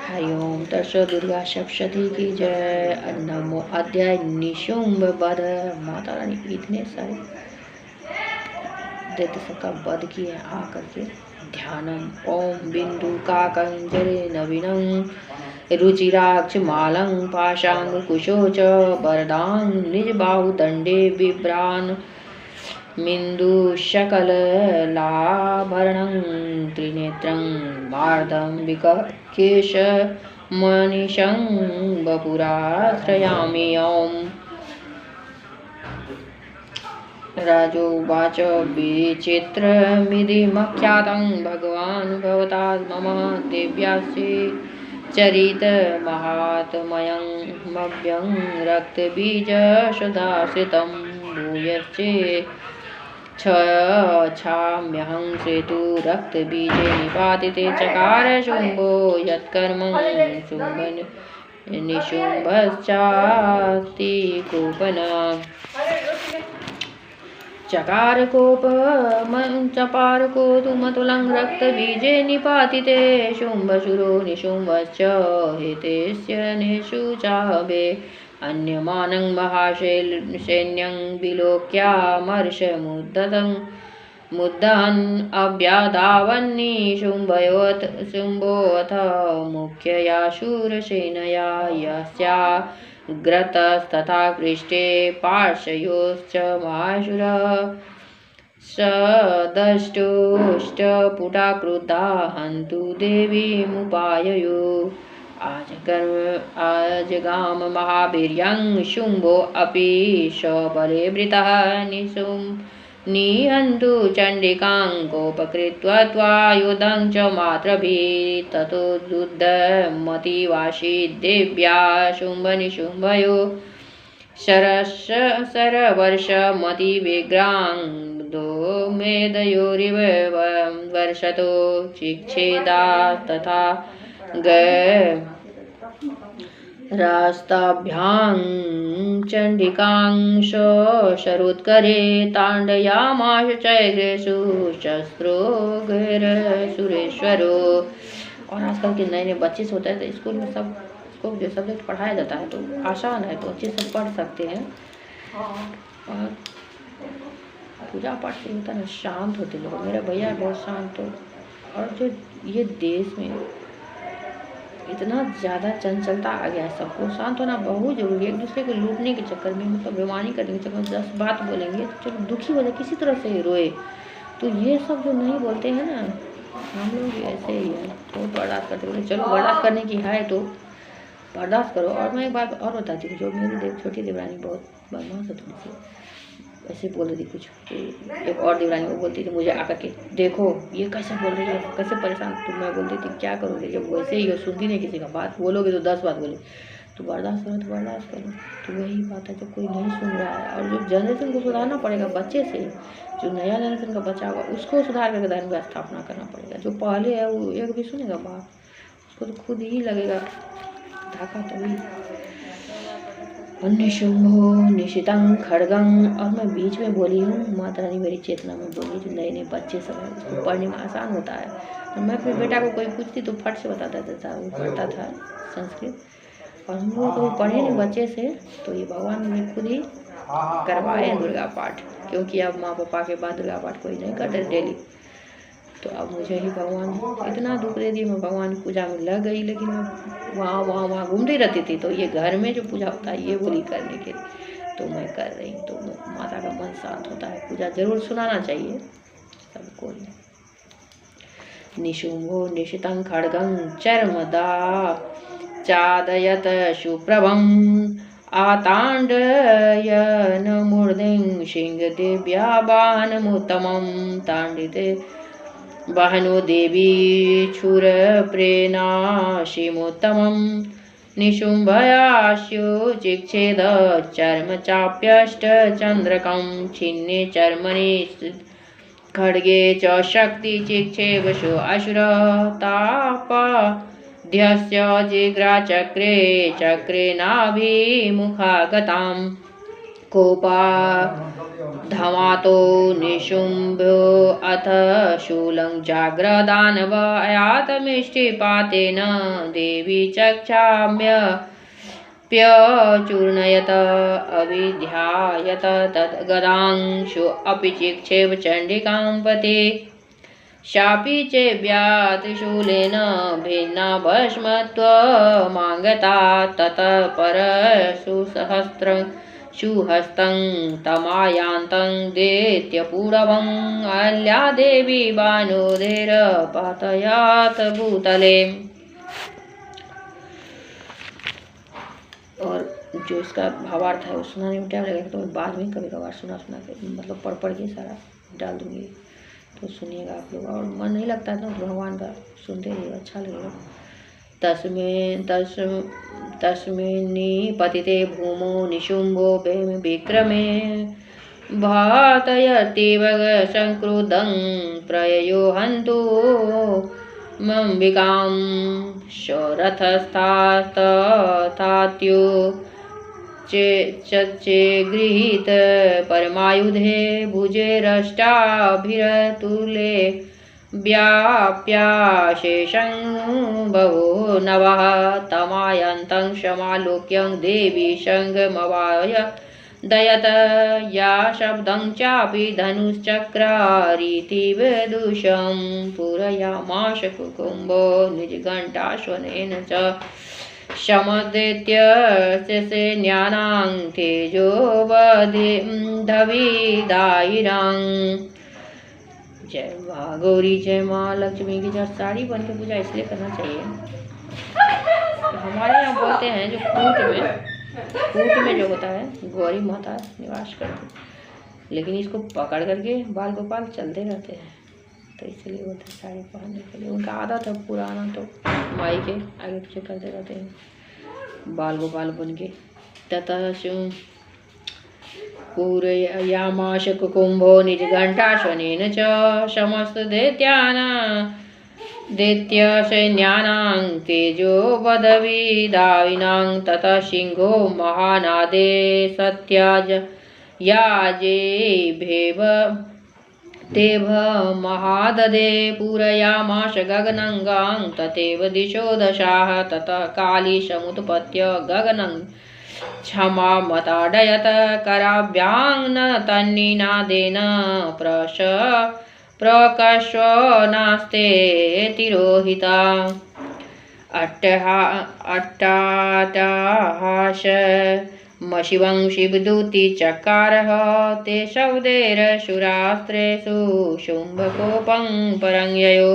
हरि ओम तत्सो दुर्गा सप्तशती की जय। नमो अध्याय निशुंभ वध। माता रानी इतने सारे दैत्य सबका वध किए आकर के। ध्यानम ओम बिंदु काकंजरे नवीनं रुचिराक्ष मालं पाशांग कुशोच वरदांग निज बाहु दंडे बिभ्रान मिन्दु शकललाभरणं त्रिनेत्रं मार्दं विकेश मनिशं वपुराश्रयामि ॐ। राजोवाच विचित्रमिदमख्यातं भगवान् भवता मम दिव्यास्ये चरितमाहात्म्यं मव्यं रक्तबीजसुधाश्रितं भूयश्चे छाम्यहं श्रेतु रक्तबीजे निपातिते चकार शुम्भो यत्कर्म शुम्भ निशुम्भश्चास्ति कोपन चकार कोपमचपार कोतुमतुलं रक्तबीजे निपातिते शुम्भशुरो निशुम्भश्च हेतेस्य निशुचाभे अन्यमानं महासैन्यं विलोक्यामर्षमुद्धतं मुद्धन् अव्याधावन्निशुम्भयोऽथ शुम्भोऽथ मुख्यया शूरसेनया यस्या ग्रतस्तथा पृष्ठे पार्श्वयोश्च माशुरः सदष्टुष्टपुटा क्रुद्धा हन्तु देवीमुपाययो आजगाम महावीर्यं शुम्भो अपि सबले वृतः निहन्तु चण्डिकां कोपकृत्वा त्वायुधं च मातृभिः ततो युद्धमतिवासी देव्या शुम्भनिशुम्भयो सरवर्षमतिविग्राङ्गो मेदयोरिव वर्षतो चिक्षेदा तथा रास्ताभ्यां चण्डिकां शरोत्करे ताण्डयामाश चैलेषु शस्त्रो सुरेश्वरो। और आजकल के नए नए बच्चे से होता है तो स्कूल में सब को जो सब्जेक्ट पढ़ाया जाता है तो आसान है, तो अच्छे से पढ़ सकते हैं। और पूजा पाठ से होता है ना, शांत होते लोग। मेरा भैया बहुत शांत हो। और जो ये देश में इतना ज़्यादा चंचलता आ गया है, सबको शांत होना बहुत ज़रूरी है। एक दूसरे को लूटने के चक्कर में, मतलब बेईमानी करने के चक्कर में 10 बात बोलेंगे तो चलो दुखी हो जाए, किसी तरह से रोए। तो ये सब जो नहीं बोलते हैं ना, हम लोग ऐसे ही है, तो बर्दाश्त करते बोले चलो बर्दाश्त करने की है तो बर्दाश्त करो। और मैं एक बात और बताती हूँ, जो मेरी छोटी देवरानी बहुत बदमाश है थोड़ी सी, ऐसे बोल रही थी कुछ। एक और देवरानी वो बोलती थी मुझे आकर के, देखो ये कैसे बोल रही है, कैसे परेशान। तो मैं बोलती थी क्या करोगे, जब वैसे ही हो, सुनती नहीं किसी का बात, बोलोगे तो 10 बात बोले। तो बर्दाश्त करो तो बर्दाश्त करो। तो वही बात है, जब कोई नहीं सुन रहा है। और जो जनरेशन को सुधारना पड़ेगा बच्चे से, जो नया जनरेशन का बच्चा होगा उसको सुधार करके धर्म का स्थापना करना पड़ेगा। जो पहले है वो एक भी सुनेगा बात, उसको तो खुद ही लगेगा धाका। तभी निशुम्भो निशितं खड्गं। और मैं बीच में बोली हूँ, माता रानी मेरी चेतना में बोली, जो नए नए बच्चे सब है उसको पढ़ने में आसान होता है। तो मैं अपने बेटा को कोई पूछती तो फट से बताता था, वो पढ़ता था संस्कृत। और हम लोग तो पढ़े नहीं बच्चे से, तो ये भगवान ने खुद ही करवाए दुर्गा पाठ, क्योंकि अब माँ पापा के बाद दुर्गा पाठ कोई नहीं करते डेली। तो अब मुझे ही भगवान इतना दुख दे दिया। मैं भगवान की पूजा में लग गई, लेकिन मैं वहाँ घूमती रहती थी। तो ये घर में जो पूजा होता है ये बोली करने के लिए, तो मैं कर रही हूँ। तो माता का मन शांत होता है। पूजा जरूर सुनाना चाहिए सबको। निशुम्भो निशितं खड्गं चर्मदा चादयत सुप्रभम् आताण्डयन मूर्धिं सिंहदिव्याबाणमुत्तमं ताण्डिते वहनो देवी क्षुरप्रेणाशिमुत्तमं निशुम्भयास्यो चिक्षेद चर्म चाप्यष्टचन्द्रकं छिन्ने चर्मणि खड्गे च शक्ति चिक्षेवशो असुर तापध्यस्य जिघ्राचक्रे चक्रे नाभिमुखागताम् कोपा धमातो निशुम्भो अथ शूलं जाग्रदानव आयातमिष्टिपातेन देवी चक्षाम्यप्यचूर्णयत अविध्यायत तद्गदांशु अपि चिक्षेप चण्डिकां पते शापि चेव्या त्रिशूलेन भिन्ना भस्मत्वमागता ततः परशुसहस्रं सुहस्तं तमायान्तं दैत्यपूरवं अल्या देवी बाणोदेर पातयात भूतले। और जो इसका भावार्थ है वो सुनाने में टाइम लगेगा, तो मैं बाद में कभी कभार सुना के मतलब पढ़ के सारा डाल दूँगी, तो सुनिएगा आप लोग। और मन नहीं लगता है तो भगवान का सुनते रहिए, अच्छा लगेगा। तस्मिन् पतिते भूमो निशुम्भो विक्रमे भातयतीव संक्रुद्धं प्रययो हन्तु मम्बिकां शरथस्थास्तात्यो चे गृहीत परमायुधे भुजेरष्टाभिरतुले व्याप्याशेषं बहु नवः तमायन्तं समालोक्यं देवी संगमवाय दयत या शब्दं चापि धनुश्चक्रारीति विदुषं पूरयामाश कुकुम्भो निजघण्टाश्वनेन च शमदैत्यस्य सैन्यानां तेजोवधिदायिरां। जय माँ गौरी, जय माँ लक्ष्मी की जब साड़ी बन के पूजा इसलिए करना चाहिए। हमारे यहाँ बोलते हैं जो कूट में जो होता है गौरी माता निवास करती, लेकिन इसको पकड़ करके बाल गोपाल चलते रहते हैं, तो इसलिए बोलते हैं साड़ी पहनने के लिए। उनका आदत है पुराना, तो माई के आगे पीछे करते रहते हैं बाल गोपाल बन के। ततः पूरयामाश कुकुम्भो निजघण्टाश्वनेन च समस्त दैत्यसैन्यानां तेजोवधविदायिनां ततः सिंहो महानादे सत्याज याजेभेव तेभ महाददे पूरयामाश गगनंगां तथैव दिशो दशाः ततः काली समुत्पत्य गगनं क्षमामताडयत कराभ्यां न तन्निनादेन प्रकर्षनास्ते तिरोहिता अट्टाहास मशिवं शिवदूति चकारः ते शब्दैरसुरास्त्रेषु शुम्भकोपं परं ययो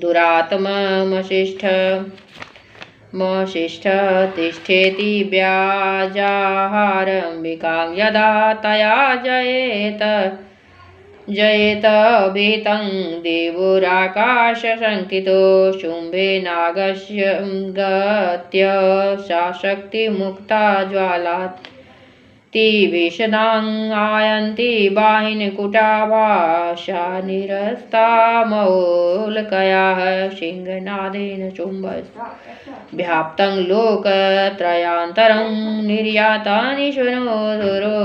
दुरात्ममशिष्ठ तिष्ठेति व्याजाहारम्बिकां यदा तया जयेत भीतं देवोराकाशशङ्कितो शुम्भेनागस्य गत्य सा शक्तिमुक्ता ज्वालातिभीषणां आयन्ति बाहिनीकुटाभाषा निरस्तामौल्कयाः सिंहनादेन शुम्भव्याप्तं लोकत्रयान्तरं निर्यातानीश्वरो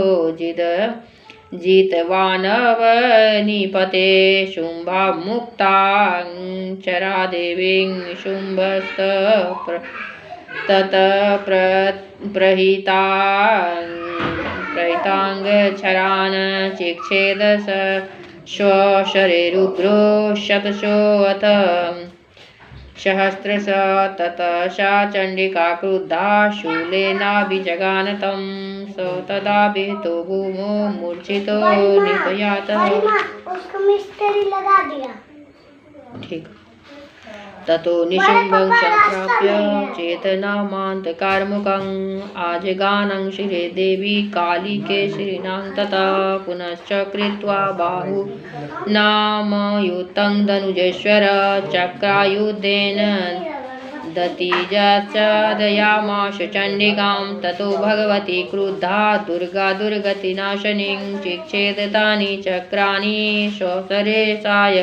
जितवानवनिपते शुम्भामुक्तां चरादेवीं प्रहिताङ्गच्छरान् चिक्षेद स्वशरेरुग्रो शतशोऽथ सहस्रश ततः सा चण्डिका क्रुद्धा शूलेनाभिजगान तं स तदा विहितो भूमौ मूर्छितो निपयात। ठीक। ततो निशुम्भं संप्राप्य चेतनामान्तकारमुखं आजगानं शिरे देवी काली केसरिणां तथा पुनश्च कृत्वा बाहु नामयुतं धनुजेश्वर चक्रायुधेन दतिजश्चदयामाश चण्डिकां ततो भगवती क्रुद्धा दुर्गा दुर्गतिनाशनीं चिक्षेद तानि चक्राणि स्वसरेशाय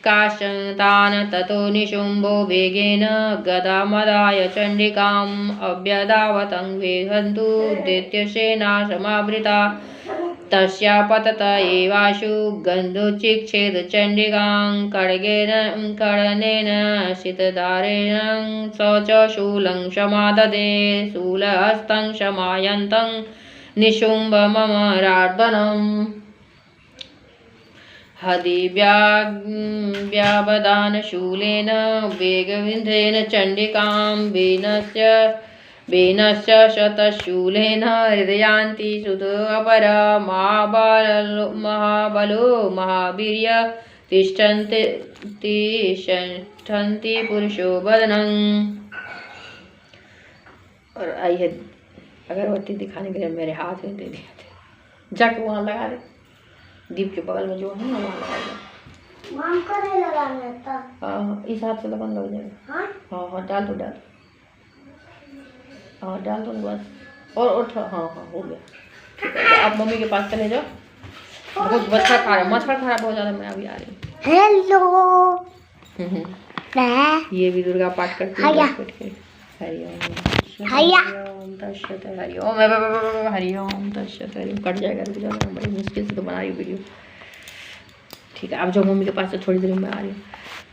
काशन्तान् ततो निशुम्भो वेगेन गदामदाय चण्डिकाम् अभ्यधावतं वेगन्तु दैत्यसेना समावृता तस्या पतत एवाशु गन्धुचिक्षेद चण्डिकां खड्गेन शीतधारेण स च शूलं समाददे शूलहस्तं समायन्तं निशुम्भममरार्दनम् हदिव्यावदानशूलेन वेगविन्धेन चण्डिकां वेनस्य शतशूलेन हृदयान्ति सुतोऽपर महाबलो महावीर्य तिष्ठन्ति पुरुषो वदनम्। और आइए अगरबत्ती दिखाने के लिए मेरे हाथ में दे दिए थे, जाके वहाँ लगा दे, दीप के बगल में जो है ना वहाँ लगा दे। हाँ इस हाथ से लगन लग जाएगा। हाँ हाँ डाल दो डाल, हाँ डाल दो बस, और हाँ हाँ हो गया ठीक है। तो आप मम्मी के पास चले जाओ, बहुत मच्छर खा रहा है, मच्छर खा रहा बहुत ज़्यादा। मैं अभी आ रही हूँ। हेलो ये भी दुर्गा पाठ करती है बैठ के। हरिओम तस्सत् हरिओम तस्सत् हरिओम। कट जाएगा, रुक जाओ, बड़ी मुश्किल से तो बना रही हूँ वीडियो। ठीक है आप जाओ मम्मी के पास से, थोड़ी देर में आ रही हूँ।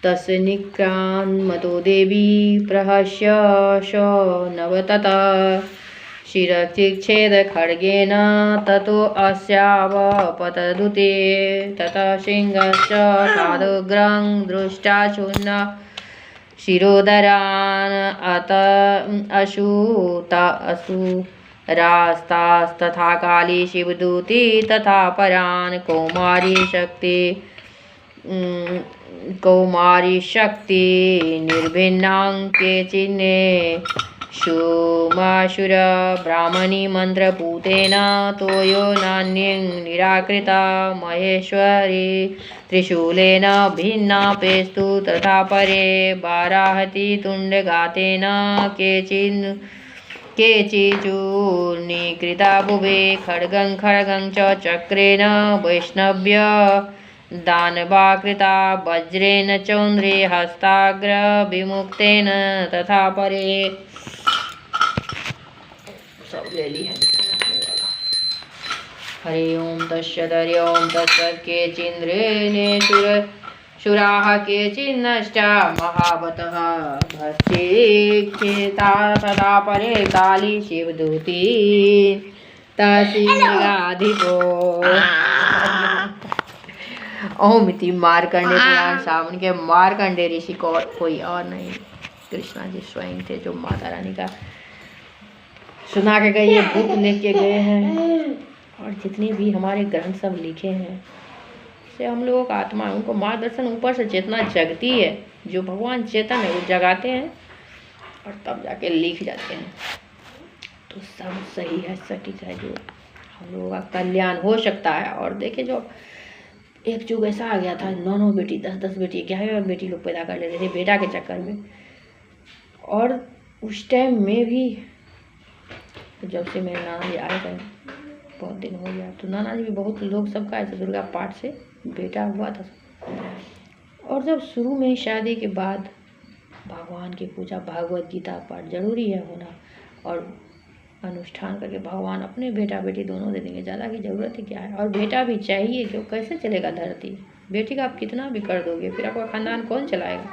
तस्य निक्रान्मतो देवी प्रहस्य नवतत शिरचिच्छेद खड्गेन ततो अस्यावपतदुते ततः सिंहश्च साधुग्रं दृष्ट्वा चूर्ण शिरोदरान् असुरास्तास्तथा काली शिवदूती तथा परान् कौमारी शक्ति निर्भिन्नां केचिन्ने शुमाशुर ब्राह्मणी मंत्रपूतेन तोयो नान्यं निराकृता महेश्वरी त्रिशूलेन भिन्ना पेस्तु तथा परे बाराहति तुण्डघातेन केचिचूर्णीकृता भुवे खड्गं च चक्रेण वैष्णव्य दानवाकृता वज्रेण चौन्द्रे हस्ताग्र विमुक्तेन तथा परे। सब ले ली है। हरि ओम तस्सत् हरि ओम तस्सत् केचिन्द्रेणे शुराः केचिन्नष्टा महावतः भस्त्रीक्षिता तथा परे काली शिवदूती तसी मृगाधिपो ओम इति मार्कंडे पुराण सावन के मार्कंडे ऋषि को कोई और नहीं, कृष्णा जी स्वयं थे जो माता रानी का सुना के गए, ये बुक लेके गए हैं। और जितने भी हमारे ग्रंथ सब लिखे हैं से हम लोगों का आत्मा है, उनको मार्गदर्शन ऊपर से चेतना जगती है, जो भगवान चेतन है वो जगाते हैं और तब जाके लिख जाते हैं। तो सब सही है, सटीक है, जो हम लोगों का कल्याण हो सकता है। और देखिए जो एक युग ऐसा आ गया था, 9 बेटी 10 बेटी 11 बेटी लोग पैदा कर लेते थे बेटा के चक्कर में। और उस टाइम में भी जब से मेरे नाना जी आए थे, बहुत दिन हो गया, तो नाना जी भी बहुत लोग सबका ऐसे दुर्गा पाठ से बेटा हुआ था। और जब शुरू में शादी के बाद भगवान की पूजा, भागवत गीता पाठ जरूरी है होना, और अनुष्ठान करके भगवान अपने बेटा बेटी दोनों दे देंगे, ज़्यादा की ज़रूरत ही क्या है। और बेटा भी चाहिए, क्यों कैसे चलेगा धरती, बेटी का आप कितना भी कर दोगे फिर आपका खानदान कौन चलाएगा।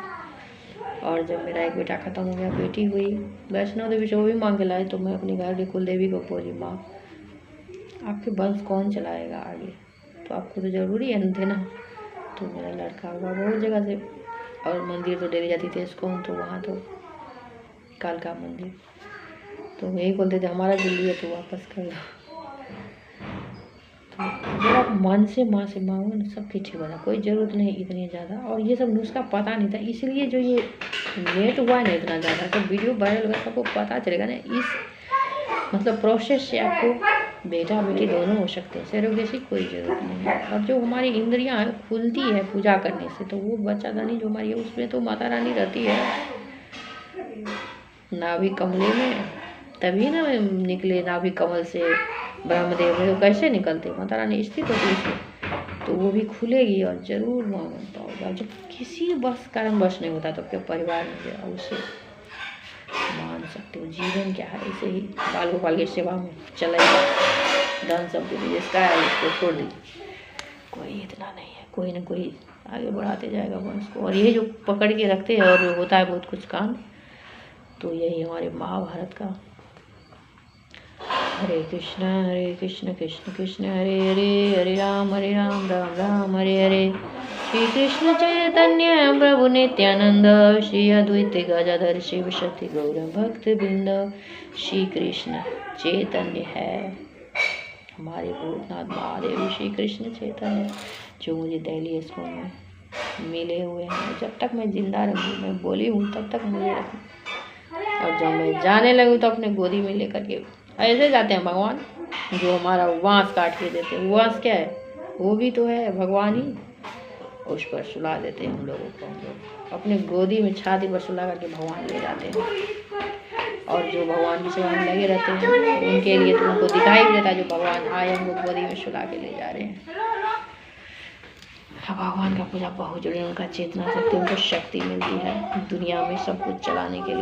और जब मेरा एक बेटा ख़त्म हो गया, बेटी हुई वैष्णो देवी से, वो भी मांग के लाए, तो मैं अपनी घर की कुल देवी को बोली, माँ आपके वंश कौन चलाएगा आगे, तो आपको तो ज़रूरी है न देना। तो मेरा लड़का हुआ बहुत जगह से, और मंदिर तो डेली जाती थी इसको, तो वहाँ तो कालका मंदिर, तो यही बोलते थे हमारा जो लिए तो वापस कर दो। तो जब आप मन से माँ से मांगो ना, सब ठीक बना, कोई ज़रूरत नहीं इतनी ज़्यादा। और ये सब नुस्खा पता नहीं था, इसलिए जो ये नेट हुआ ना इतना ज़्यादा, तो वीडियो वायरल होगा, सबको पता चलेगा ना। इस मतलब प्रोसेस से आपको बेटा बेटी दोनों हो सकते हैं, सरोगेसी की कोई ज़रूरत नहीं है। और जो हमारी इंद्रियां खुलती है पूजा करने से, तो वो बच्चादानी जो हमारी है उसमें तो माता रानी रहती है। नाभि कमले में तभी ना निकले, नाभि कमल से ब्रह्मदेव में तो कैसे निकलते, माता रानी स्थित होती है, तो वो भी खुलेगी। और ज़रूर मांगो पाओ। और जब किसी बस कारणवश नहीं होता तो अपने परिवार में जो उसे मान सकते हो। जीवन क्या है, ऐसे ही बाल गोपाल की सेवा में चलेगा, धन सब जिसका है उसको छोड़ दीजिए, कोई इतना नहीं है, कोई ना कोई आगे बढ़ाते जाएगा वंश को। और ये जो पकड़ के रखते हैं और होता है बहुत कुछ कांड, तो यही हमारे महाभारत का। हरे कृष्ण कृष्ण कृष्ण हरे हरे, हरे राम राम राम हरे हरे। श्री कृष्ण चैतन्य प्रभु नित्यानंद, श्री अद्वैत गदाधर शिव शक्ति गौर भक्त वृंद। श्री कृष्ण चैतन्य है हमारे भूतनाथ महादेव, श्री कृष्ण चैतन्य जो मुझे दिल्ली स्कूल में मिले हुए हैं। जब तक मैं जिंदा रहूँ, मैं बोली हूँ तब तक मुझे रखूँ, और जब मैं जाने लगूँ तो अपने गोदी में लेकर के ऐसे जाते हैं भगवान, जो हमारा वांस काट के देते हैं। वांस क्या है, वो भी तो है भगवान ही, उस पर सुला देते हैं हम लोगों को। हम लोग अपने गोदी में छाती पर सुला करके भगवान ले जाते हैं, और जो भगवान की सेवा में लगे रहते हैं उनके लिए तो उनको दिखाई भी देता है, जो भगवान आए हमको गोदी में सुला के ले जा रहे हैं। भगवान का पूजा बहुत जरूरी है, उनका चेतना शक्ति, उनको शक्ति मिलती है दुनिया में सब कुछ चलाने के लिए।